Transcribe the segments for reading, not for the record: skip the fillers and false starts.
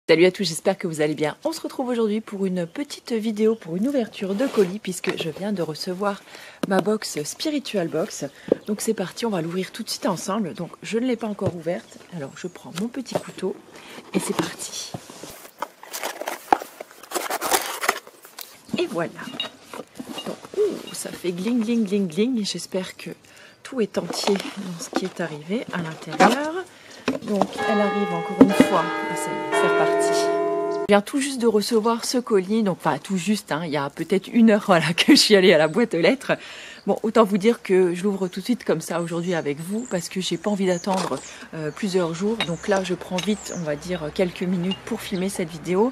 Salut à tous, j'espère que vous allez bien. On se retrouve aujourd'hui pour une petite vidéo, pour une ouverture de colis, puisque je viens de recevoir ma box Spiritual Box. Donc c'est parti, on va l'ouvrir tout de suite ensemble. Donc je ne l'ai pas encore ouverte, alors je prends mon petit couteau et c'est parti. Et voilà. Donc, ça fait gling gling gling gling. J'espère que tout est entier dans ce qui est arrivé à l'intérieur. Donc elle arrive encore une fois. C'est reparti. Je viens tout juste de recevoir ce colis, donc enfin tout juste, il y a peut-être une heure voilà, que je suis allée à la boîte aux lettres. Bon, autant vous dire que je l'ouvre tout de suite comme ça aujourd'hui avec vous parce que j'ai pas envie d'attendre plusieurs jours. Donc là, je prends vite, on va dire quelques minutes pour filmer cette vidéo.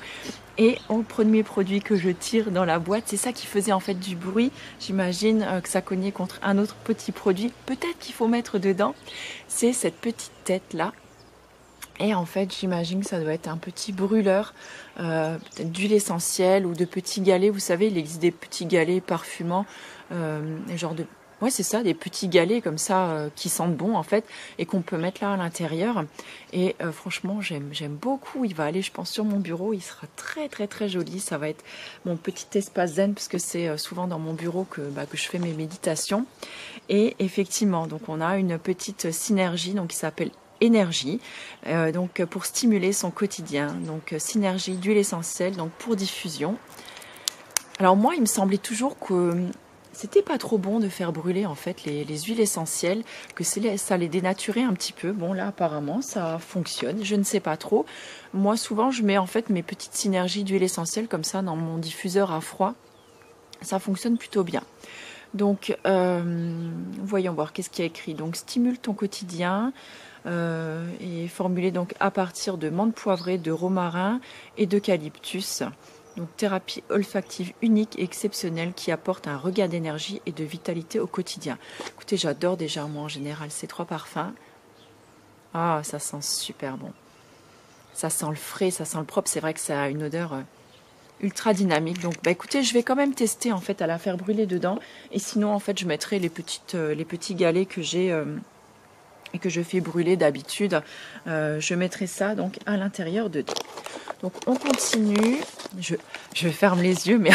Et au premier produit que je tire dans la boîte, c'est ça qui faisait en fait du bruit. J'imagine que ça cognait contre un autre petit produit. Peut-être qu'il faut mettre dedans. C'est cette petite tête là. Et en fait, j'imagine que ça doit être un petit brûleur, peut-être d'huile essentielle ou de petits galets. Vous savez, il existe des petits galets parfumants, genre de... Ouais, c'est ça, des petits galets comme ça qui sentent bon en fait et qu'on peut mettre là à l'intérieur. Et franchement, j'aime beaucoup. Il va aller, je pense, sur mon bureau. Il sera très très très joli. Ça va être mon petit espace zen parce que c'est souvent dans mon bureau que je fais mes méditations. Et effectivement, donc on a une petite synergie donc qui s'appelle énergie, donc pour stimuler son quotidien, donc synergie d'huile essentielle, donc pour diffusion. Alors moi, il me semblait toujours que c'était pas trop bon de faire brûler en fait les huiles essentielles, que ça les dénaturait un petit peu. Bon là apparemment ça fonctionne, je ne sais pas trop. Moi souvent je mets en fait mes petites synergies d'huile essentielle comme ça dans mon diffuseur à froid. Ça fonctionne plutôt bien. Donc voyons voir qu'est-ce qu'il y a écrit. Donc stimule ton quotidien. Et formulé donc à partir de menthe poivrée, de romarin et d'eucalyptus. Donc thérapie olfactive unique et exceptionnelle qui apporte un regain d'énergie et de vitalité au quotidien. Écoutez, j'adore déjà moi en général ces trois parfums. Ah, ça sent super bon. Ça sent le frais, ça sent le propre. C'est vrai que ça a une odeur ultra dynamique. Donc écoutez, je vais quand même tester en fait à la faire brûler dedans. Et sinon en fait je mettrai les petits galets que j'ai et que je fais brûler d'habitude, je mettrai ça donc à l'intérieur dedans. Donc on continue, je ferme les yeux mais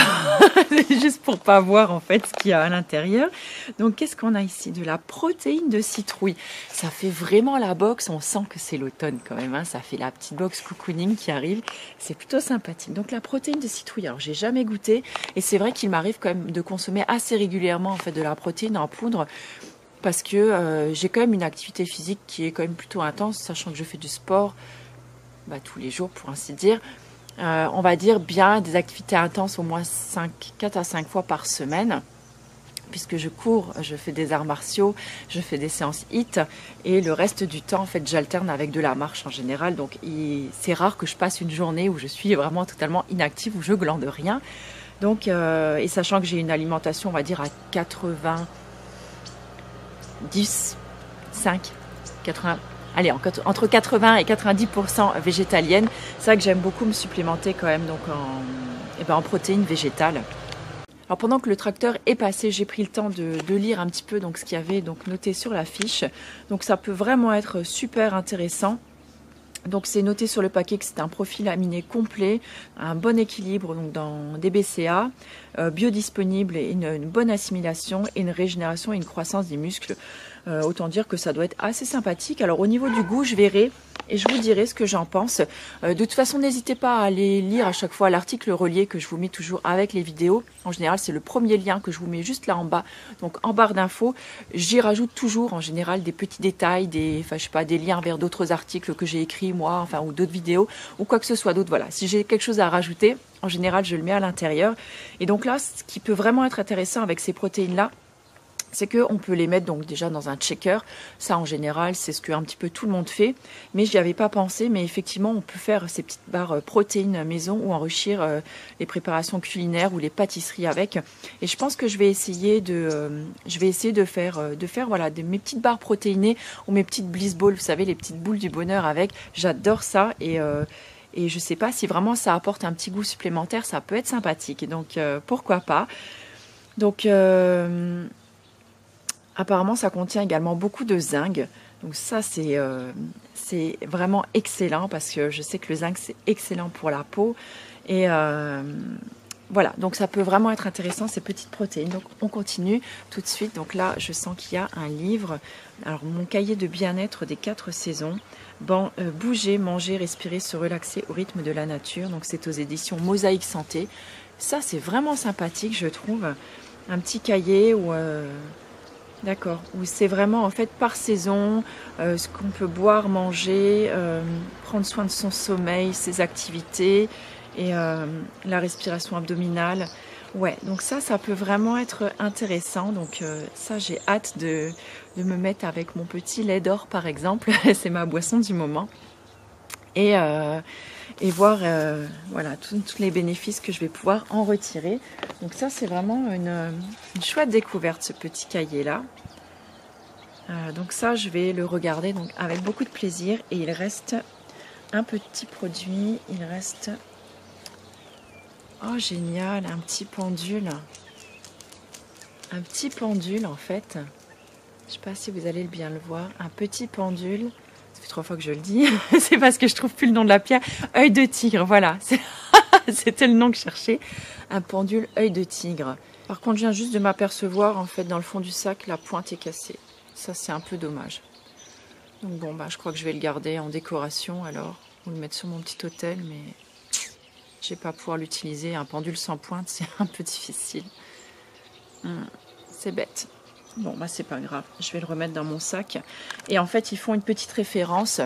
juste pour pas voir en fait ce qu'il y a à l'intérieur. Donc qu'est-ce qu'on a ici? De la protéine de citrouille. Ça fait vraiment la box, on sent que c'est l'automne quand même, hein. Ça fait la petite box cocooning qui arrive, c'est plutôt sympathique. Donc la protéine de citrouille, alors j'ai jamais goûté et c'est vrai qu'il m'arrive quand même de consommer assez régulièrement en fait de la protéine en poudre. Parce que j'ai quand même une activité physique qui est quand même plutôt intense, sachant que je fais du sport tous les jours pour ainsi dire. On va dire bien des activités intenses au moins 4 à 5 fois par semaine. Puisque je cours, je fais des arts martiaux, je fais des séances HIIT et le reste du temps en fait j'alterne avec de la marche en général. Donc c'est rare que je passe une journée où je suis vraiment totalement inactive, où je glande rien. Donc, et sachant que j'ai une alimentation on va dire à 80, entre 80 et 90% végétalienne. C'est vrai que j'aime beaucoup me supplémenter quand même donc en protéines végétales. Alors pendant que le tracteur est passé, j'ai pris le temps de lire un petit peu donc ce qu'il y avait donc noté sur la fiche. Donc ça peut vraiment être super intéressant. Donc c'est noté sur le paquet que c'est un profil aminé complet, un bon équilibre donc dans des BCA, biodisponible et une bonne assimilation et une régénération et une croissance des muscles. Autant dire que ça doit être assez sympathique. Alors au niveau du goût, je verrai et je vous dirai ce que j'en pense. De toute façon, n'hésitez pas à aller lire à chaque fois l'article relié que je vous mets toujours avec les vidéos. En général, c'est le premier lien que je vous mets juste là en bas, donc en barre d'infos. J'y rajoute toujours en général des petits détails, des liens vers d'autres articles que j'ai écrits moi, ou d'autres vidéos ou quoi que ce soit d'autre. Voilà, si j'ai quelque chose à rajouter, en général, je le mets à l'intérieur. Et donc là, ce qui peut vraiment être intéressant avec ces protéines-là, c'est qu'on peut les mettre donc déjà dans un checker. Ça, en général, c'est ce que un petit peu tout le monde fait. Mais je n'y avais pas pensé. Mais effectivement, on peut faire ces petites barres protéines maison ou enrichir les préparations culinaires ou les pâtisseries avec. Et je pense que je vais essayer de faire voilà, mes petites barres protéinées ou mes petites bliss balls. Vous savez, les petites boules du bonheur avec. J'adore ça. Et je ne sais pas si vraiment ça apporte un petit goût supplémentaire. Ça peut être sympathique. Et donc, pourquoi pas. Donc... apparemment, ça contient également beaucoup de zinc. Donc ça, c'est vraiment excellent parce que je sais que le zinc, c'est excellent pour la peau. Et voilà, donc ça peut vraiment être intéressant, ces petites protéines. Donc on continue tout de suite. Donc là, je sens qu'il y a un livre. Alors mon cahier de bien-être des 4 saisons. Bon, bouger, manger, respirer, se relaxer au rythme de la nature. Donc c'est aux éditions Mosaïque Santé. Ça, c'est vraiment sympathique, je trouve. Un petit cahier où... D'accord, où c'est vraiment en fait par saison, ce qu'on peut boire, manger, prendre soin de son sommeil, ses activités et la respiration abdominale. Ouais, donc ça peut vraiment être intéressant. Donc ça, j'ai hâte de me mettre avec mon petit lait d'or par exemple. C'est ma boisson du moment. Et voir voilà, tous les bénéfices que je vais pouvoir en retirer. Donc ça, c'est vraiment une chouette découverte, ce petit cahier-là. Donc ça, je vais le regarder donc, avec beaucoup de plaisir. Et il reste un petit produit. Il reste... Oh, génial, un petit pendule. Un petit pendule, en fait. Je ne sais pas si vous allez bien le voir. Un petit pendule. Ça fait 3 fois que je le dis. C'est parce que je trouve plus le nom de la pierre. Œil de tigre, voilà. C'était le nom que je cherchais. Un pendule œil de tigre. Par contre, je viens juste de m'apercevoir, en fait, dans le fond du sac, la pointe est cassée. Ça, c'est un peu dommage. Donc bon, bah, je crois que je vais le garder en décoration, alors. Ou le mettre sur mon petit hôtel, mais je vais pas pouvoir l'utiliser. Un pendule sans pointe, c'est un peu difficile. C'est bête. Bon, bah c'est pas grave, je vais le remettre dans mon sac. Et en fait, ils font une petite référence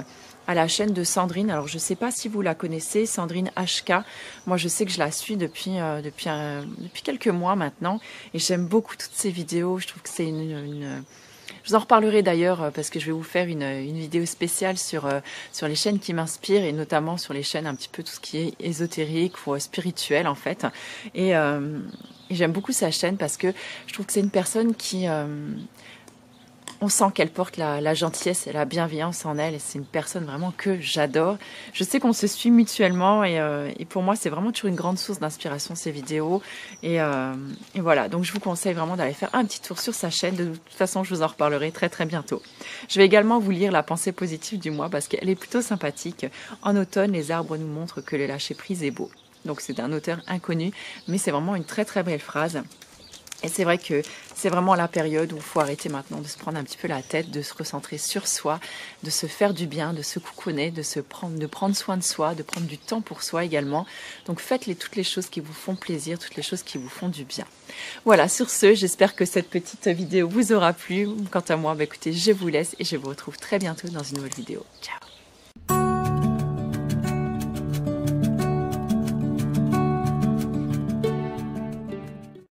à la chaîne de Sandrine. Alors, je sais pas si vous la connaissez, Sandrine HK. Moi, je sais que je la suis depuis quelques mois maintenant. Et j'aime beaucoup toutes ses vidéos. Je trouve que c'est Je vous en reparlerai d'ailleurs parce que je vais vous faire une vidéo spéciale sur les chaînes qui m'inspirent et notamment sur les chaînes un petit peu tout ce qui est ésotérique ou spirituel en fait. Et j'aime beaucoup sa chaîne parce que je trouve que c'est une personne qui... on sent qu'elle porte la gentillesse et la bienveillance en elle et c'est une personne vraiment que j'adore. Je sais qu'on se suit mutuellement et pour moi c'est vraiment toujours une grande source d'inspiration ces vidéos et voilà, donc je vous conseille vraiment d'aller faire un petit tour sur sa chaîne. De toute façon je vous en reparlerai très très bientôt. Je vais également vous lire la pensée positive du mois parce qu'elle est plutôt sympathique. En automne, les arbres nous montrent que le lâcher prise est beau. Donc c'est un auteur inconnu mais c'est vraiment une très très belle phrase. Et c'est vrai que c'est vraiment la période où il faut arrêter maintenant de se prendre un petit peu la tête, de se recentrer sur soi, de se faire du bien, de se coucouner, de prendre soin de soi, de prendre du temps pour soi également. Donc faites toutes les choses qui vous font plaisir, toutes les choses qui vous font du bien. Voilà, sur ce, j'espère que cette petite vidéo vous aura plu. Quant à moi, écoutez, je vous laisse et je vous retrouve très bientôt dans une nouvelle vidéo. Ciao!